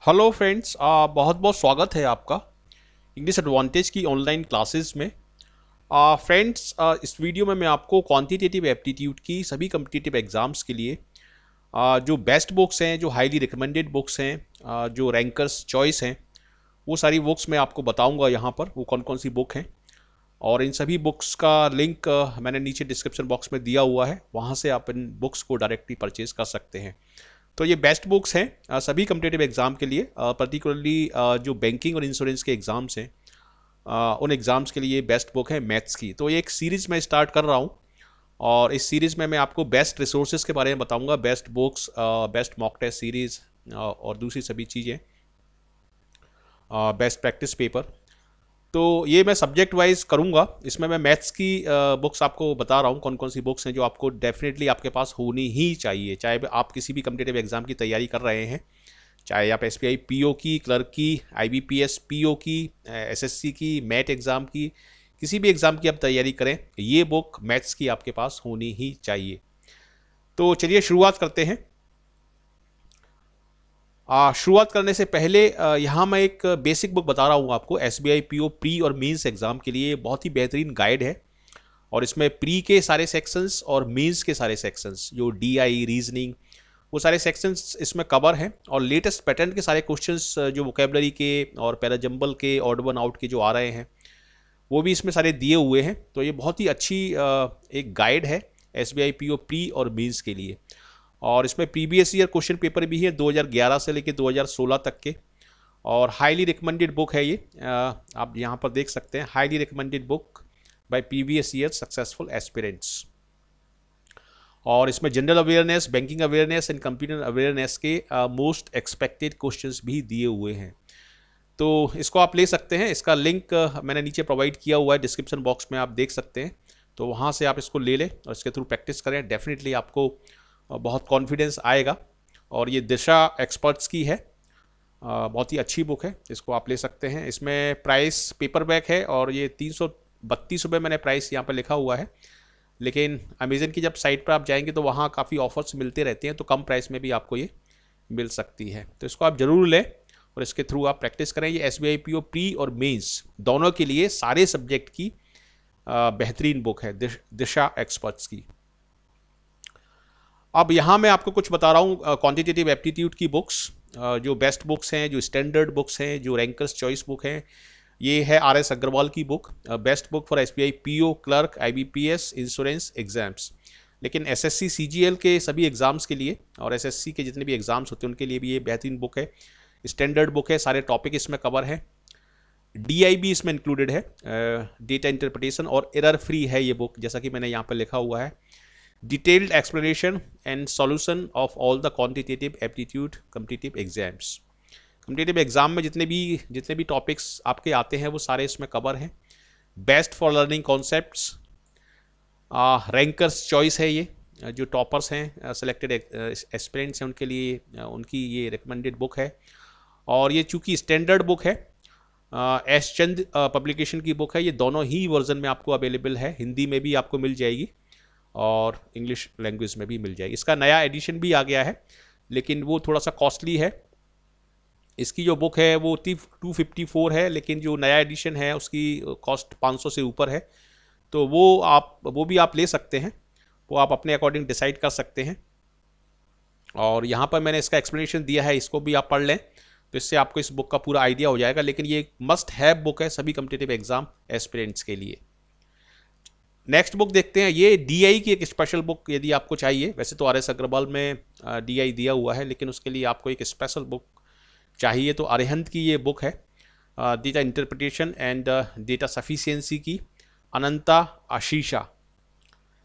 Hello friends, बहुत बहुत स्वागत है आपका इंग्लिश एडवांटेज की ऑनलाइन क्लासेस में। फ्रेंड्स, इस वीडियो में मैं आपको क्वांटिटेटिव एप्टीट्यूड की सभी कम्पिटिटिव एग्जाम्स के लिए जो बेस्ट बुक्स हैं, जो हाईली रिकमेंडेड बुक्स हैं, जो रैंकर्स चॉइस हैं, वो सारी बुक्स मैं आपको बताऊंगा यहाँ पर वो कौन कौन सी बुक हैं। और इन सभी बुक्स का लिंक मैंने नीचे डिस्क्रिप्शन बॉक्स में दिया हुआ है, वहाँ से आप इन बुक्स को डायरेक्टली परचेज कर सकते हैं। तो ये बेस्ट बुक्स हैं सभी कम्पिटेटिव एग्जाम के लिए, पर्टिकुलरली जो बैंकिंग और इंश्योरेंस के एग्जाम्स हैं, उन एग्जाम्स के लिए बेस्ट बुक है मैथ्स की। तो ये एक सीरीज़ मैं स्टार्ट कर रहा हूँ और इस सीरीज़ में मैं आपको बेस्ट रिसोर्सेज के बारे में बताऊंगा, best books, best mock test series और दूसरी सभी चीज़ें, बेस्ट प्रैक्टिस पेपर। तो ये मैं सब्जेक्ट वाइज करूँगा। इसमें मैं मैथ्स की बुक्स आपको बता रहा हूँ, कौन कौन सी बुक्स हैं जो आपको डेफिनेटली आपके पास होनी ही चाहिए, चाहे आप किसी भी कम्पिटेटिव एग्जाम की तैयारी कर रहे हैं, चाहे आप एसबीआई पीओ की, क्लर्क की, आईबीपीएस पीओ की, एसएससी की, मैट एग्ज़ाम की, किसी भी एग्ज़ाम की आप तैयारी करें, ये बुक मैथ्स की आपके पास होनी ही चाहिए। तो चलिए शुरुआत करते हैं। शुरुआत करने से पहले यहाँ मैं एक बेसिक बुक बता रहा हूँ आपको, एसबीआई पीओ प्री और मेंस एग्ज़ाम के लिए बहुत ही बेहतरीन गाइड है। और इसमें प्री के सारे सेक्शंस और मेंस के सारे सेक्शंस, जो डीआई, रीजनिंग, वो सारे सेक्शंस इसमें कवर हैं। और लेटेस्ट पैटर्न के सारे क्वेश्चंस जो वोकेबलरी के और पैराजम्बल के, ऑड वन आउट के जो आ रहे हैं, वो भी इसमें सारे दिए हुए हैं। तो ये बहुत ही अच्छी एक गाइड है एसबीआई पीओ प्री और मेंस के लिए। और इसमें प्रीवियस ईयर क्वेश्चन पेपर भी है 2011 से लेकर 2016 तक के। और हाईली रिकमेंडेड बुक है ये, आप यहाँ पर देख सकते हैं, highly recommended book by previous year successful aspirants. और इसमें general awareness, banking awareness and computer awareness के मोस्ट एक्सपेक्टेड क्वेश्चंस भी दिए हुए हैं। तो इसको आप ले सकते हैं, इसका लिंक मैंने नीचे प्रोवाइड किया हुआ है डिस्क्रिप्शन बॉक्स में, आप देख सकते हैं। तो वहाँ से आप इसको ले लें और इसके थ्रू प्रैक्टिस करें, डेफिनेटली आपको बहुत कॉन्फिडेंस आएगा। और ये दिशा एक्सपर्ट्स की है, बहुत ही अच्छी बुक है, इसको आप ले सकते हैं। इसमें प्राइस पेपर बैक है और ये 332 रुपये मैंने प्राइस यहाँ पर लिखा हुआ है, लेकिन अमेजन की जब साइट पर आप जाएंगे तो वहाँ काफ़ी ऑफर्स मिलते रहते हैं, तो कम प्राइस में भी आपको ये मिल सकती है। तो इसको आप ज़रूर लें और इसके थ्रू आप प्रैक्टिस करें। ये एसबीआई पीओ प्री और मेंस दोनों के लिए सारे सब्जेक्ट की बेहतरीन बुक है, दिशा एक्सपर्ट्स की। अब यहाँ मैं आपको कुछ बता रहा हूँ क्वांटिटेटिव एप्टीट्यूड की बुक्स, जो बेस्ट बुक्स हैं, जो स्टैंडर्ड बुक्स हैं, जो रैंकर्स चॉइस बुक हैं। ये है आर एस अग्रवाल की book, best book for SBI PO, clerk, IBPS, insurance exams. लेकिन एसएससी सीजीएल के सभी एग्जाम्स के लिए और एसएससी के जितने भी एग्जाम्स होते हैं उनके लिए भी ये बेहतरीन बुक है, स्टैंडर्ड बुक है, सारे टॉपिक इसमें कवर है। डीआई भी इसमें इंक्लूडेड है, डेटा इंटरप्रिटेशन, और एरर फ्री है ये बुक, जैसा कि मैंने यहाँ पर लिखा हुआ है। Detailed explanation and solution of all the quantitative aptitude competitive exams. Competitive exam में जितने भी टॉपिक्स आपके आते हैं वो सारे इसमें कवर हैं। Best for learning concepts, rankers choice है ये, जो टॉपर्स हैं, सेलेक्टेड एस्पिरेंट्स हैं, उनके लिए उनकी ये रिकमेंडेड बुक है। और ये चूंकि स्टैंडर्ड बुक है, एस चंद पब्लिकेशन की बुक है, ये दोनों ही वर्जन में आपको अवेलेबल है, हिंदी में भी आपको मिल जाएगी और इंग्लिश लैंग्वेज में भी मिल जाएगी। इसका नया एडिशन भी आ गया है, लेकिन वो थोड़ा सा कॉस्टली है। इसकी जो बुक है वो 254 है, लेकिन जो नया एडिशन है उसकी कॉस्ट 500 से ऊपर है। तो वो भी आप ले सकते हैं, वो आप अपने अकॉर्डिंग डिसाइड कर सकते हैं। और यहाँ पर मैंने इसका एक्सप्लेनेशन दिया है, इसको भी आप पढ़ लें, तो इससे आपको इस बुक का पूरा आइडिया हो जाएगा। लेकिन ये मस्ट हैव बुक है सभी कम्पिटिटिव एग्जाम एस्पिरेंट्स के लिए। नेक्स्ट बुक देखते हैं, ये डीआई की एक स्पेशल बुक यदि आपको चाहिए। वैसे तो आर एस अग्रवाल में डीआई दिया हुआ है, लेकिन उसके लिए आपको एक स्पेशल बुक चाहिए, तो अरिहंत की ये बुक है, data interpretation and data sufficiency की, अनंता आशीषा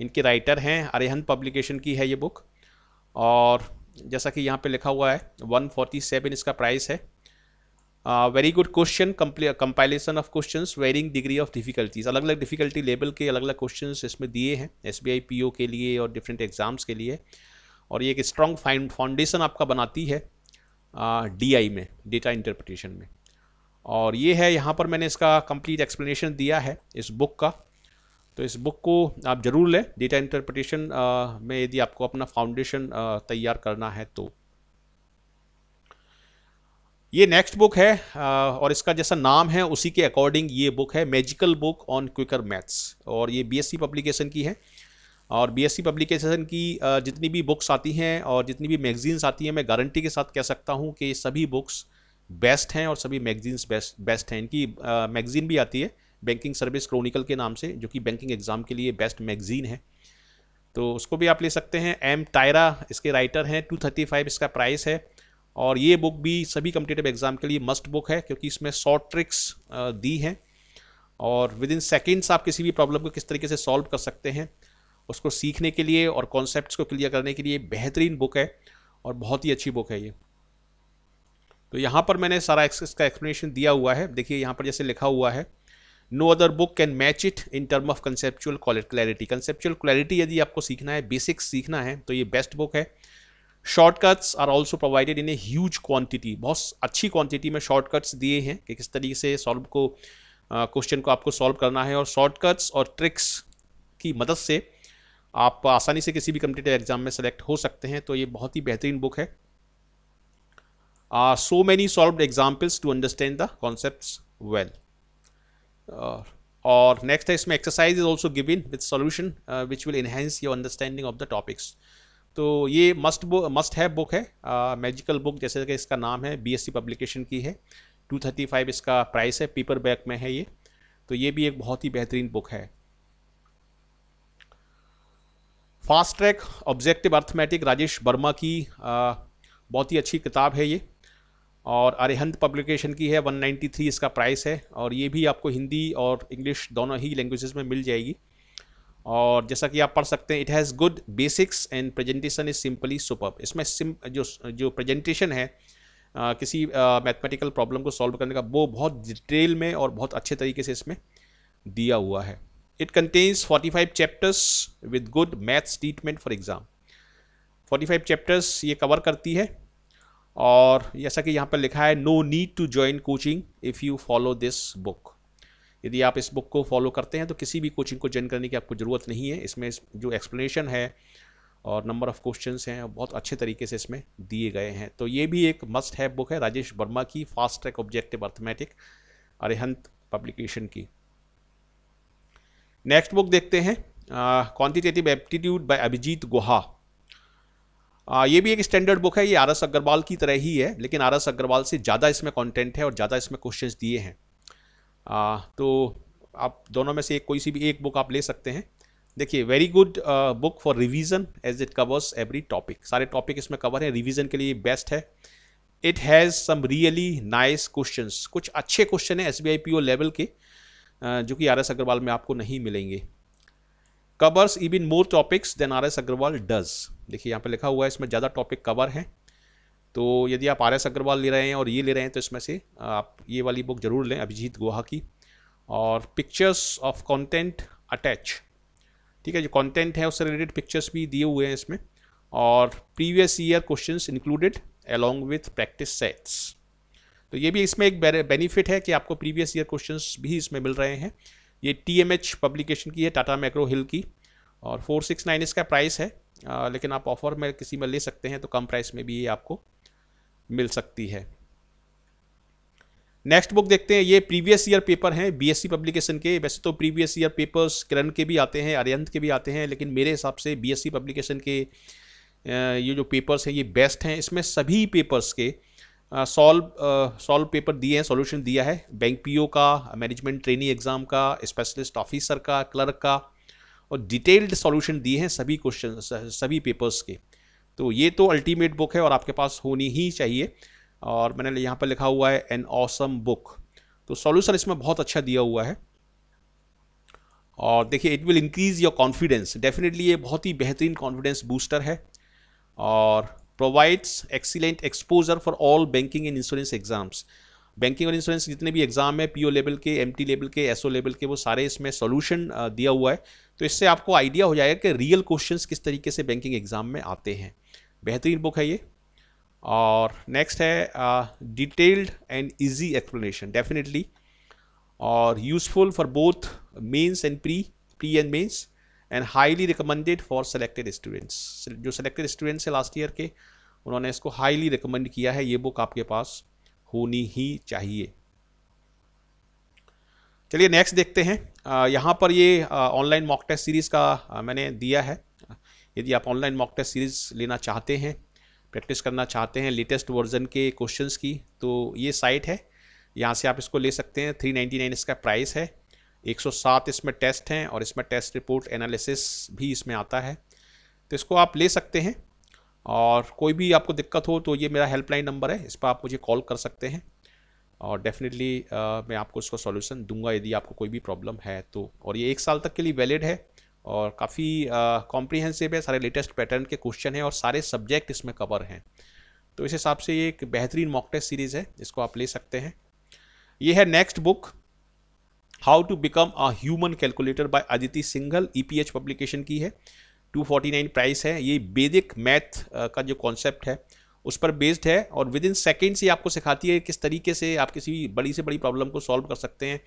इनके राइटर हैं, अरिहंत पब्लिकेशन की है ये बुक। और जैसा कि यहाँ पे लिखा हुआ है 147 इसका प्राइस है। Very good question, compilation of questions, varying degree of difficulties, अलग अलग डिफिकल्टी लेवल के अलग अलग क्वेश्चंस इसमें दिए हैं एसबीआई पीओ के लिए और डिफरेंट एग्जाम्स के लिए। और ये एक स्ट्रॉन्ग फाउंडेशन आपका बनाती है डीआई में, डेटा इंटरप्रिटेशन में। और ये है, यहाँ पर मैंने इसका कंप्लीट एक्सप्लेनेशन दिया है इस बुक का। तो इस बुक को आप ज़रूर लें, डेटा इंटरप्रिटेशन में यदि आपको अपना फाउंडेशन तैयार करना है तो। ये नेक्स्ट बुक है और इसका जैसा नाम है उसी के अकॉर्डिंग ये बुक है, magical book on quicker maths, और ये बीएससी पब्लिकेशन की है। और बीएससी पब्लिकेशन की जितनी भी बुक्स आती हैं और जितनी भी मैगजीन्स आती हैं, मैं गारंटी के साथ कह सकता हूँ कि ये सभी बुक्स बेस्ट हैं और सभी मैगजीन्स बेस्ट हैं। इनकी मैगजीन भी आती है बैंकिंग सर्विस क्रॉनिकल के नाम से, जो कि बैंकिंग एग्जाम के लिए बेस्ट मैगजीन है, तो उसको भी आप ले सकते हैं। एम टायरा इसके राइटर हैं, 235 इसका प्राइस है। और ये बुक भी सभी कम्पिटेटिव एग्जाम के लिए मस्ट बुक है, क्योंकि इसमें शॉर्ट ट्रिक्स दी हैं और विद इन सेकेंड्स आप किसी भी प्रॉब्लम को किस तरीके से सॉल्व कर सकते हैं उसको सीखने के लिए और कॉन्सेप्ट्स को क्लियर करने के लिए बेहतरीन बुक है और बहुत ही अच्छी बुक है ये। तो यहाँ पर मैंने सारा इसका एक्सप्लेनेशन दिया हुआ है। देखिए यहाँ पर जैसे लिखा हुआ है, no other book can match it in term of conceptual clarity. Conceptual clarity यदि आपको सीखना है, बेसिक्स सीखना है, तो ये बेस्ट बुक है। Shortcuts are also provided in a huge quantity, बहुत अच्छी क्वांटिटी में शॉर्टकट्स दिए हैं कि किस तरीके से क्वेश्चन को आपको सॉल्व करना है, और शॉर्टकट्स और ट्रिक्स की मदद से आप आसानी से किसी भी कम्पिटेटिव एग्जाम में सेलेक्ट हो सकते हैं। तो ये बहुत ही बेहतरीन बुक है। So many solved examples to understand the concepts well. और नेक्स्ट है, इसमें exercise is also given with solution which will enhance your understanding of the topics. तो ये मस्ट है बुक है, मैजिकल बुक जैसे कि इसका नाम है, बीएससी पब्लिकेशन की है, 235 इसका प्राइस है, पेपर बैक में है ये। तो ये भी एक बहुत ही बेहतरीन बुक है। Fast track objective arithmetic, Rajesh Verma की बहुत ही अच्छी किताब है ये, और अरिहंत पब्लिकेशन की है, 193 इसका प्राइस है। और ये भी आपको हिंदी और इंग्लिश दोनों ही लैंग्वेजेस में मिल जाएगी। और जैसा कि आप पढ़ सकते हैं, it has good basics and presentation is simply superb. इसमें जो प्रेजेंटेशन है किसी मैथमेटिकल प्रॉब्लम को सॉल्व करने का, वो बहुत डिटेल में और बहुत अच्छे तरीके से इसमें दिया हुआ है। It contains 45 chapters with good maths treatment for exam. 45 chapters ये कवर करती है। और जैसा कि यहाँ पर लिखा है, no need to join coaching if you follow this book. यदि आप इस बुक को फॉलो करते हैं तो किसी भी कोचिंग को ज्वाइन करने की आपको ज़रूरत नहीं है। इसमें जो एक्सप्लेनेशन है और नंबर ऑफ़ क्वेश्चंस हैं बहुत अच्छे तरीके से इसमें दिए गए हैं। तो ये भी एक मस्ट है बुक है, राजेश वर्मा की fast track objective arithmetic, Arihant publication की। नेक्स्ट बुक देखते हैं, क्वांटिटेटिव एप्टीट्यूड बाय अभिजीत गुहा। ये भी एक स्टैंडर्ड बुक है, ये आर एस अग्रवाल की तरह ही है, लेकिन आर एस अग्रवाल से ज़्यादा इसमें कंटेंट है और ज़्यादा इसमें क्वेश्चंस दिए हैं। तो आप दोनों में से कोई सी भी एक बुक आप ले सकते हैं। देखिए, very good book for revision as it covers every topic. सारे टॉपिक इसमें कवर है, रिवीजन के लिए बेस्ट है। It has some really nice questions, कुछ अच्छे क्वेश्चन है SBI PO लेवल के, जो कि RS अग्रवाल में आपको नहीं मिलेंगे। Covers even more topics than RS Agarwal does. देखिए यहाँ पे लिखा हुआ है इसमें ज़्यादा टॉपिक कवर हैं। तो यदि आप RS अग्रवाल ले रहे हैं और ये ले रहे हैं तो इसमें से आप ये वाली बुक ज़रूर लें, अभिजीत गुहा की। और पिक्चर्स ऑफ कंटेंट अटैच, ठीक है, जो कंटेंट है उससे रिलेटेड पिक्चर्स भी दिए हुए हैं इसमें। और previous year questions included along with practice sets. तो ये भी इसमें एक बेनिफिट है कि आपको प्रीवियस ईयर क्वेश्चंस भी इसमें मिल रहे हैं। ये TMH पब्लिकेशन की है, टाटा मैक्रो हिल की, और 469 इसका प्राइस है। लेकिन आप ऑफर में किसी में ले सकते हैं तो कम प्राइस में भी ये आपको मिल सकती है। नेक्स्ट बुक देखते हैं, ये प्रीवियस ईयर पेपर हैं BSc पब्लिकेशन के। वैसे तो प्रीवियस ईयर पेपर्स किरण के भी आते हैं, अरिहंत के भी आते हैं, लेकिन मेरे हिसाब से BSc पब्लिकेशन के ये जो पेपर्स हैं ये बेस्ट हैं। इसमें सभी पेपर्स के सॉल्व पेपर दिए हैं, सॉल्यूशन दिया है। बैंक PO का, मैनेजमेंट ट्रेनी एग्जाम का, स्पेशलिस्ट ऑफिसर का, क्लर्क का, और डिटेल्ड सॉल्यूशन दिए हैं सभी क्वेश्चन सभी पेपर्स के। तो ये तो अल्टीमेट बुक है और आपके पास होनी ही चाहिए। और मैंने यहाँ पर लिखा हुआ है एन ऑसम बुक। तो सॉल्यूशन इसमें बहुत अच्छा दिया हुआ है। और देखिए, it will increase your confidence. Definitely ये बहुत ही बेहतरीन कॉन्फिडेंस बूस्टर है। और provides excellent exposure for all banking and insurance exams. Banking और इंश्योरेंस जितने भी एग्जाम है, PO लेवल के, MT लेवल के, SO लेवल के, वो सारे इसमें सॉल्यूशन दिया हुआ है। तो इससे आपको आइडिया हो जाएगा कि रियल क्वेश्चंस किस तरीके से बैंकिंग एग्जाम में आते हैं। बेहतरीन बुक है ये। और नेक्स्ट है detailed and easy explanation, definitely, और useful for both mains and pre and mains, and highly recommended for selected students. जो सेलेक्टेड स्टूडेंट्स हैं लास्ट ईयर के, उन्होंने इसको हाईली रिकमेंड किया है। ये बुक आपके पास होनी ही चाहिए। चलिए नेक्स्ट देखते हैं। यहाँ पर ये ऑनलाइन मॉक टेस्ट सीरीज़ का मैंने दिया है। यदि आप ऑनलाइन मॉक टेस्ट सीरीज़ लेना चाहते हैं, प्रैक्टिस करना चाहते हैं लेटेस्ट वर्जन के क्वेश्चंस की, तो ये साइट है, यहाँ से आप इसको ले सकते हैं। 399 इसका प्राइस है। 107 इसमें टेस्ट हैं और इसमें टेस्ट रिपोर्ट एनालिसिस भी इसमें आता है, तो इसको आप ले सकते हैं। और कोई भी आपको दिक्कत हो तो ये मेरा हेल्पलाइन नंबर है, इस पर आप मुझे कॉल कर सकते हैं और डेफिनेटली मैं आपको इसको सॉल्यूशन दूंगा यदि आपको कोई भी प्रॉब्लम है तो। और ये 1 साल तक के लिए वैलिड है और काफ़ी कॉम्प्रिहेंसिव है, सारे लेटेस्ट पैटर्न के क्वेश्चन हैं और सारे सब्जेक्ट इसमें कवर हैं, तो इस हिसाब से ये एक बेहतरीन मॉक टेस्ट सीरीज़ है, इसको आप ले सकते हैं। ये है next book, how to become a human calculator by Aditi Singhal, EPH publication की है। 249 प्राइस है। ये वैदिक मैथ का जो कॉन्सेप्ट है उस पर बेस्ड है और विद इन सेकेंड्स ही आपको सिखाती है किस तरीके से आप किसी भी बड़ी से बड़ी प्रॉब्लम को सॉल्व कर सकते हैं।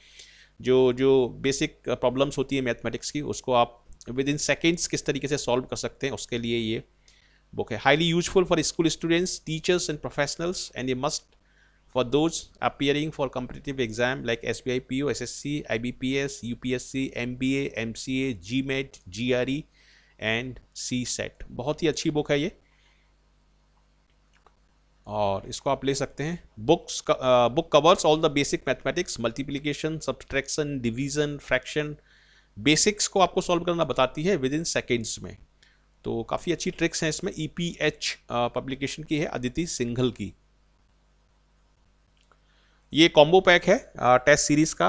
जो बेसिक प्रॉब्लम्स होती है मैथमेटिक्स की, उसको आप विद इन सेकेंड्स किस तरीके से सॉल्व कर सकते हैं, उसके लिए ये बुक है। Highly useful for school students, teachers and professionals and ये must for those appearing for competitive exam like SBI PO, SSC, IBPS, UPSC, MBA, MCA, GMAT, GRE and CSET। बहुत ही अच्छी बुक है ये और इसको आप ले सकते हैं। Book covers all the basic mathematics, multiplication, subtraction, division, fraction, basics को आपको सॉल्व करना बताती है विद इन सेकेंड्स में, तो काफ़ी अच्छी ट्रिक्स हैं इसमें। EPH पब्लिकेशन की है, अदिति सिंघल की। ये कॉम्बो पैक है टेस्ट सीरीज़ का।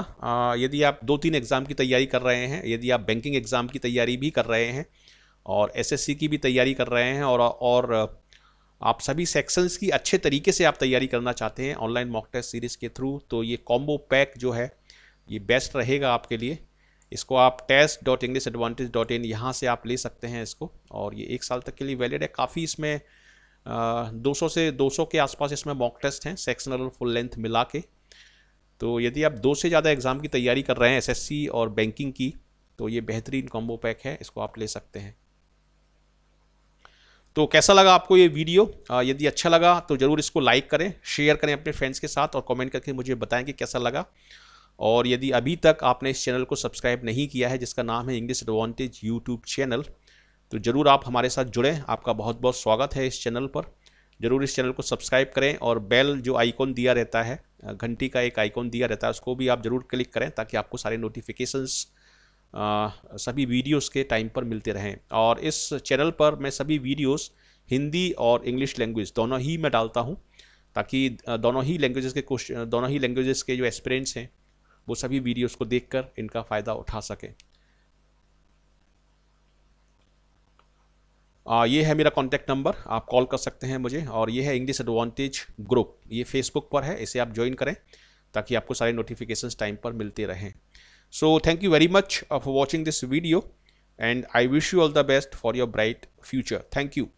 यदि आप 2-3 एग्ज़ाम की तैयारी कर रहे हैं, यदि आप बैंकिंग एग्ज़ाम की तैयारी भी कर रहे हैं और SSC की भी तैयारी कर रहे हैं और आप सभी सेक्शंस की अच्छे तरीके से आप तैयारी करना चाहते हैं ऑनलाइन मॉक टेस्ट सीरीज़ के थ्रू, तो ये कॉम्बो पैक जो है ये बेस्ट रहेगा आपके लिए। इसको आप test.englishaadvantage.in यहाँ से आप ले सकते हैं इसको और ये 1 साल तक के लिए वैलिड है। काफ़ी इसमें 200 से 200 के आसपास इसमें मॉक टेस्ट हैं सेक्शनल फुल लेंथ मिला के, तो यदि आप 2 से ज़्यादा एग्ज़ाम की तैयारी कर रहे हैं SSC और बैंकिंग की, तो ये बेहतरीन कॉम्बो पैक है, इसको आप ले सकते हैं। तो कैसा लगा आपको ये वीडियो? यदि अच्छा लगा तो ज़रूर इसको लाइक करें, शेयर करें अपने फ्रेंड्स के साथ और कमेंट करके मुझे बताएं कि कैसा लगा। और यदि अभी तक आपने इस चैनल को सब्सक्राइब नहीं किया है जिसका नाम है इंग्लिश एडवांटेज यूट्यूब चैनल, तो ज़रूर आप हमारे साथ जुड़ें। आपका बहुत बहुत स्वागत है इस चैनल पर। ज़रूर इस चैनल को सब्सक्राइब करें और बेल जो आइकॉन दिया रहता है, घंटी का एक आइकॉन दिया रहता है, उसको भी आप ज़रूर क्लिक करें ताकि आपको सारे नोटिफिकेशंस सभी वीडियोस के टाइम पर मिलते रहें। और इस चैनल पर मैं सभी वीडियोस हिंदी और इंग्लिश लैंग्वेज दोनों ही मैं डालता हूं, ताकि दोनों ही लैंग्वेजेस के जो एस्पिरेंट्स हैं वो सभी वीडियोस को देखकर इनका फ़ायदा उठा सकें। ये है मेरा कॉन्टैक्ट नंबर, आप कॉल कर सकते हैं मुझे। और ये है इंग्लिश एडवांटेज ग्रुप, ये फेसबुक पर है, इसे आप ज्वाइन करें ताकि आपको सारे नोटिफिकेशंस टाइम पर मिलते रहें। So thank you very much for watching this video and I wish you all the best for your bright future. Thank you.